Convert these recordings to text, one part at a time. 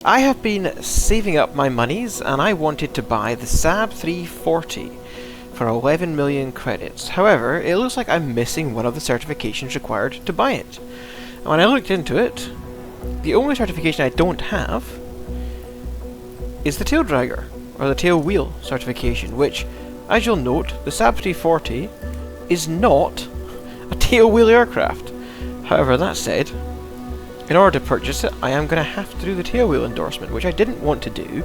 I have been saving up my monies and I wanted to buy the Saab 340 for 11 million credits. However, it looks like I'm missing one of the certifications required to buy it. And when I looked into it, the only certification I don't have is the tail dragger, or the tail wheel certification, which, as you'll note, the Saab 340 is not a tail wheel aircraft. However, that said, in order to purchase it, I am going to have to do the tailwheel endorsement, which I didn't want to do,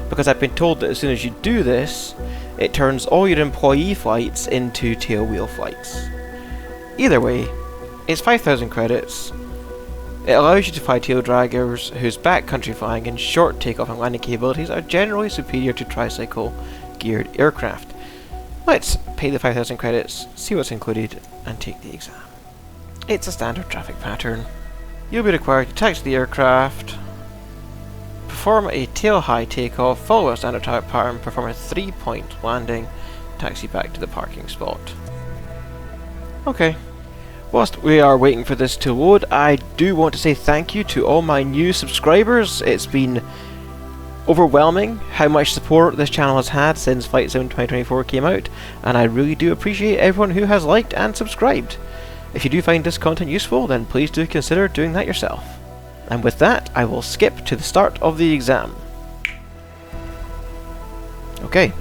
because I've been told that as soon as you do this, it turns all your employee flights into tailwheel flights. Either way, it's 5,000 credits. It allows you to fly tail draggers whose backcountry flying and short takeoff and landing capabilities are generally superior to tricycle geared aircraft. Let's pay the 5,000 credits, see what's included, and take the exam. It's a standard traffic pattern. You'll be required to taxi the aircraft, perform a tail-high takeoff, follow a standard traffic pattern, perform a 3-point landing, taxi back to the parking spot. Okay. Whilst we are waiting for this to load, I do want to say thank you to all my new subscribers. It's been overwhelming how much support this channel has had since Flight Sim 2024 came out, and I really do appreciate everyone who has liked and subscribed. If you do find this content useful, then please do consider doing that yourself. And with that, I will skip to the start of the exam. Okay.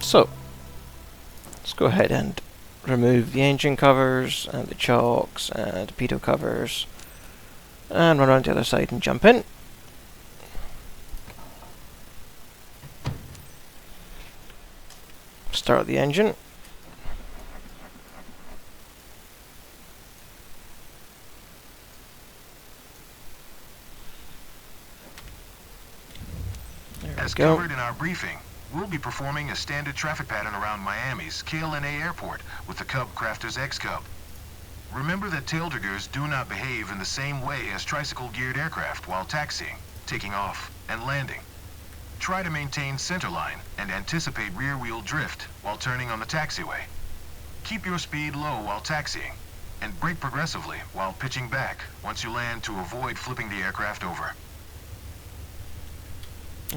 So, let's go ahead and remove the engine covers, and the chocks, and the pitot covers, and run around to the other side and jump in. Start the engine. As covered in our briefing, we'll be performing a standard traffic pattern around Miami's KLNA Airport with the Cub Crafters X-Cub. Remember that tail draggers do not behave in the same way as tricycle-geared aircraft while taxiing, taking off, and landing. Try to maintain centerline and anticipate rear-wheel drift while turning on the taxiway. Keep your speed low while taxiing, and brake progressively while pitching back once you land to avoid flipping the aircraft over.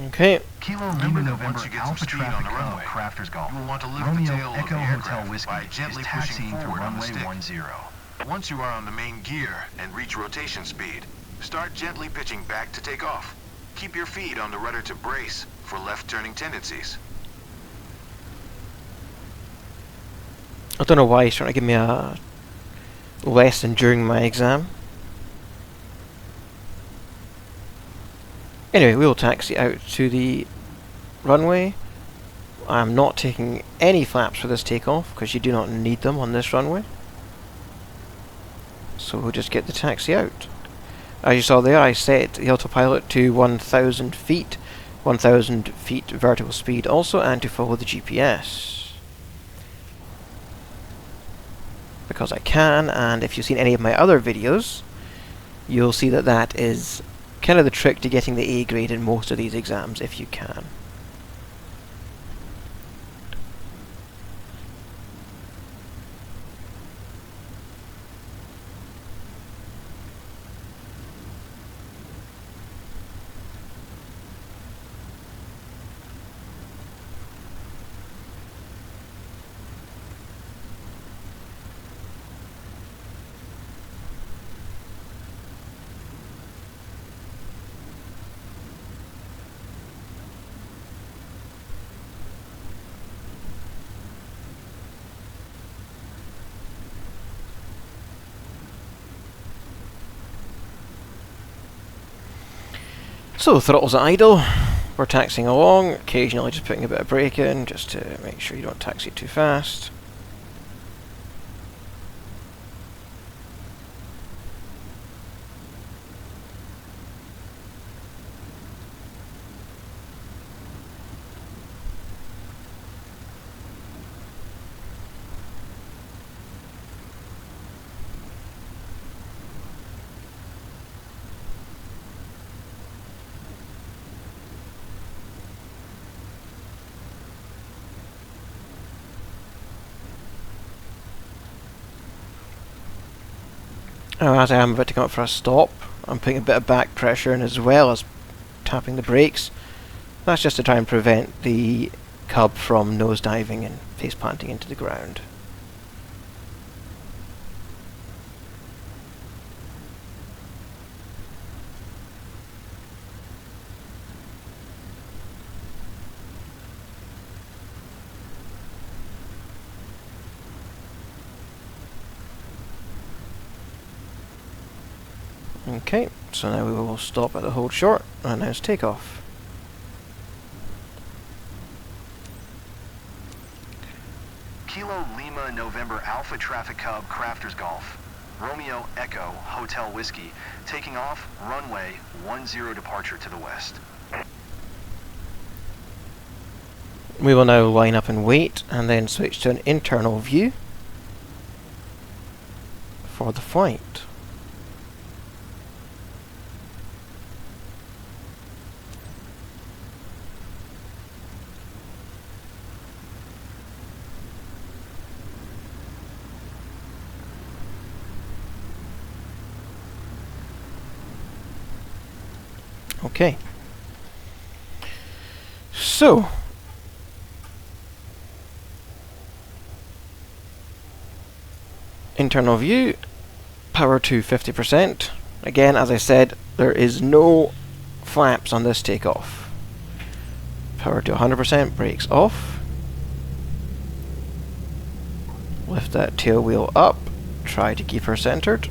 Okay. Kilo November once you get some speed on the runway, Crafters Golf, you will want to lift the tail of the aircraft by gently pushing forward on the stick. Once you are on the main gear and reach rotation speed, start gently pitching back to take off. Keep your feet on the rudder to brace for left-turning tendencies. I don't know why he's trying to give me a lesson during my exam. Anyway, we will taxi out to the runway. I'm not taking any flaps for this takeoff because you do not need them on this runway. So we'll just get the taxi out. As you saw there, I set the autopilot to 1,000 feet vertical speed also, and to follow the GPS. Because I can, and if you've seen any of my other videos, you'll see that that is kind of the trick to getting the A grade in most of these exams, if you can. So, throttle's at idle, we're taxiing along, occasionally just putting a bit of brake in, just to make sure you don't taxi too fast. Now, as I am about to come up for a stop, I'm putting a bit of back pressure in as well as tapping the brakes. That's just to try and prevent the cub from nosediving and face planting into the ground. Okay, so now we will stop at the hold short and announce takeoff. Kilo Lima November Alpha Traffic Cub Crafters Golf. Romeo Echo Hotel Whiskey. Taking off, runway 10 departure to the west. We will now line up and wait, and then switch to an internal view for the flight. Okay. So, internal view, power to 50%. Again, as I said, there is no flaps on this takeoff. Power to 100%, brakes off. Lift that tail wheel up, try to keep her centered.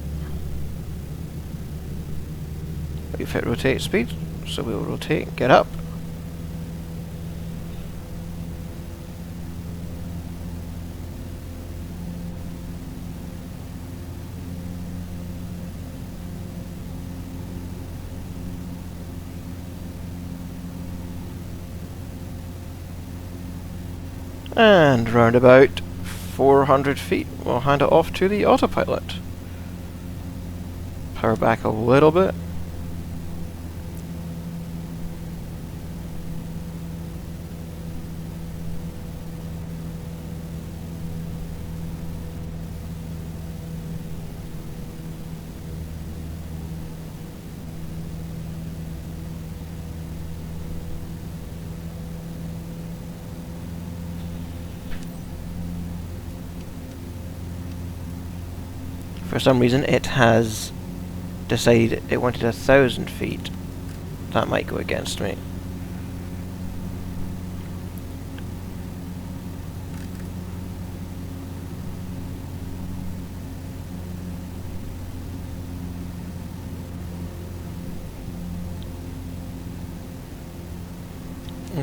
We've hit rotate speed, so we'll rotate, get up. And round about 400 feet, we'll hand it off to the autopilot. Power back a little bit. For some reason it has decided it wanted 1,000 feet. That might go against me.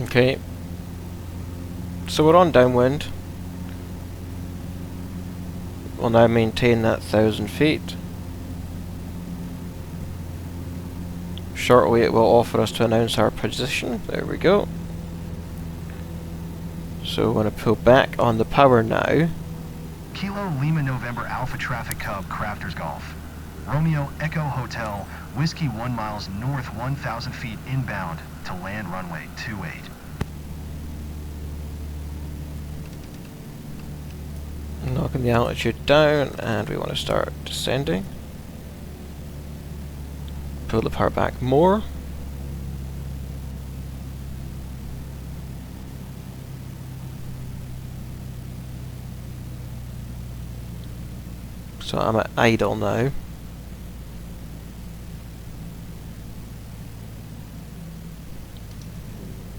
Okay. So we're on downwind. We'll now maintain that 1,000 feet. Shortly it will offer us to announce our position. There we go. So we're going to pull back on the power now. Kilo Lima November Alpha Traffic Cub Crafters Golf. Romeo Echo Hotel, Whiskey 1 miles north 1,000 feet inbound to land runway 28. Knocking the altitude down, and we want to start descending. Pull the power back more. So I'm at idle now.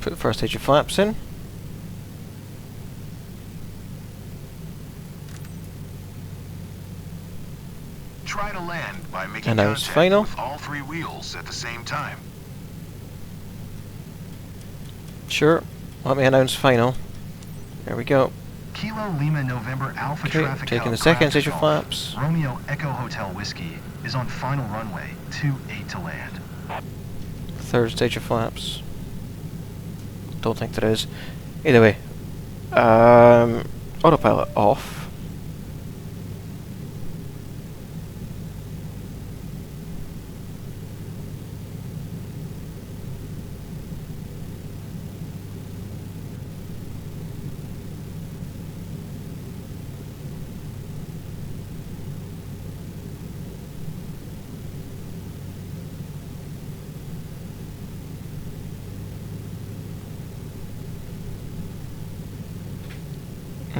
Put the first stage of flaps in. Try to land by making Announce contact final. with all 3 wheels at the same time. Sure. Let me announce final. There we go. Kilo Lima November Alpha Okay, Traffic taking Cub the second Crafters stage of Golf. flaps. Romeo Echo Hotel Whiskey is on final runway 28 to land. Third stage of flaps. Don't think there is. Either way. Autopilot off.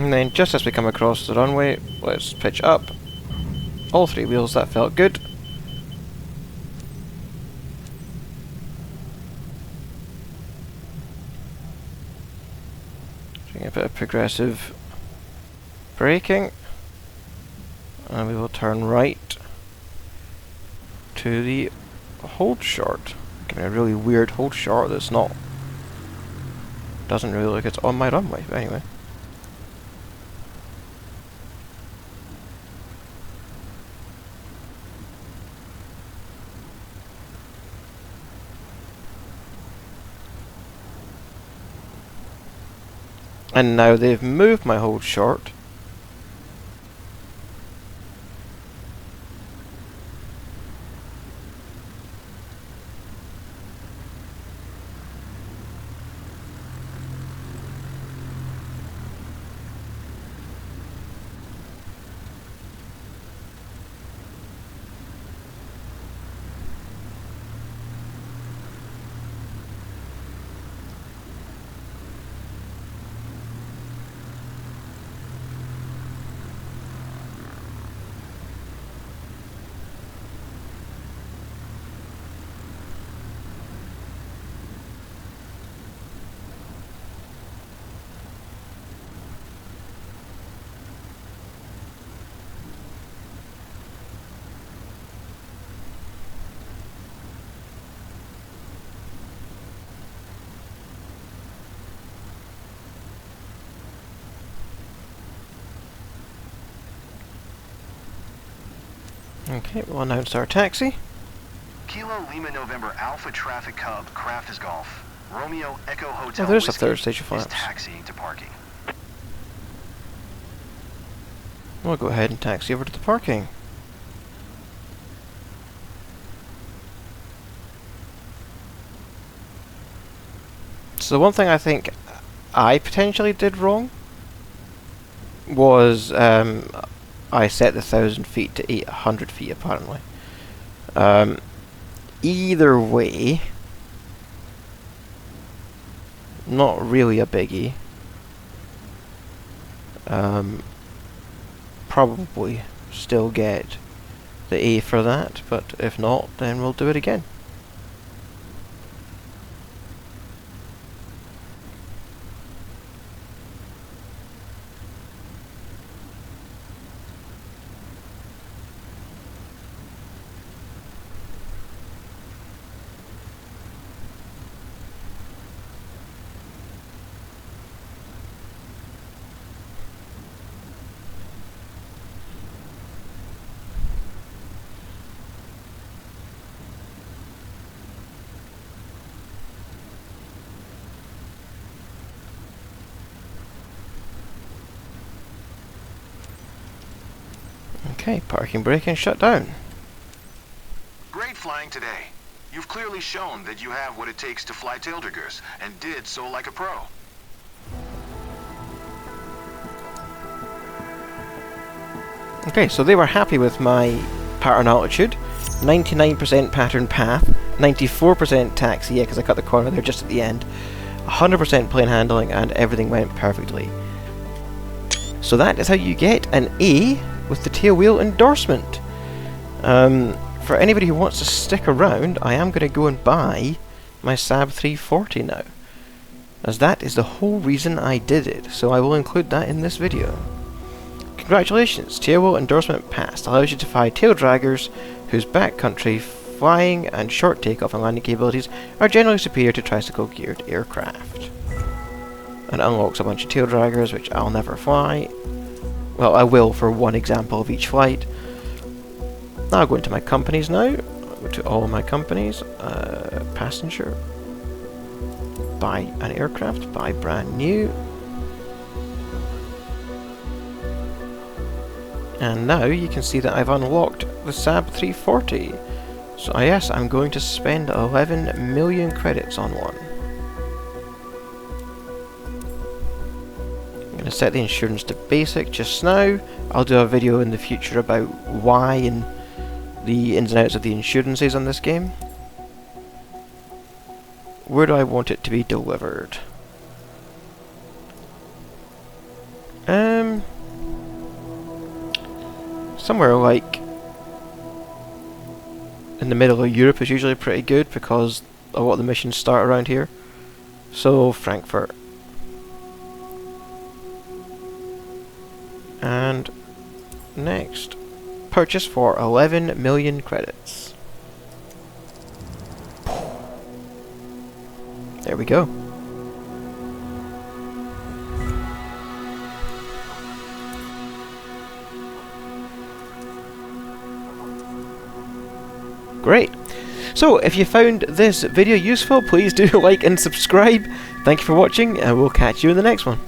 And then just as we come across the runway, let's pitch up. All three wheels, that felt good. Doing a bit of progressive braking. And we will turn right to the hold short. Giving a really weird hold short that's not... doesn't really look like it's on my runway, but anyway. And now they've moved my hold short. Okay, we'll announce our taxi. Kilo Lima November Alpha Traffic Cub, Craft is Golf. Romeo Echo Hotel. Oh, there's the Whiskey third stage of is flaps. taxiing to parking. We'll go ahead and taxi over to the parking. So the one thing I think I potentially did wrong was I set the 1,000 feet to 800 feet apparently. Either way, not really a biggie. Probably still get the A for that, but if not, then we'll do it again. Okay, parking brake and shut down. Great flying today. You've clearly shown that you have what it takes to fly taildiggers, and did so like a pro. Okay, so they were happy with my pattern altitude. 99% pattern path, 94% taxi, yeah, because I cut the corner there just at the end. 100% plane handling, and everything went perfectly. So that is how you get an A with the Tailwheel endorsement. For anybody who wants to stick around, I am going to go and buy my Saab 340 now, as that is the whole reason I did it, so I will include that in this video. Congratulations, Tailwheel endorsement passed. Allows you to fly tail draggers whose backcountry flying and short takeoff and landing capabilities are generally superior to tricycle geared aircraft. And unlocks a bunch of tail draggers which I'll never fly. Well, I will for one example of each flight. I'll go into my companies now. Go to all my companies. Passenger. Buy an aircraft. Buy brand new. And now you can see that I've unlocked the Saab 340. So yes, I'm going to spend 11 million credits on one. I'm going to set the insurance to basic just now. I'll do a video in the future about why and the ins and outs of the insurances on this game. Where do I want it to be delivered? Somewhere like in the middle of Europe is usually pretty good because a lot of the missions start around here. So Frankfurt. And next, purchase for 11 million credits. There we go. Great. So, if you found this video useful, please do like and subscribe. Thank you for watching, and we'll catch you in the next one.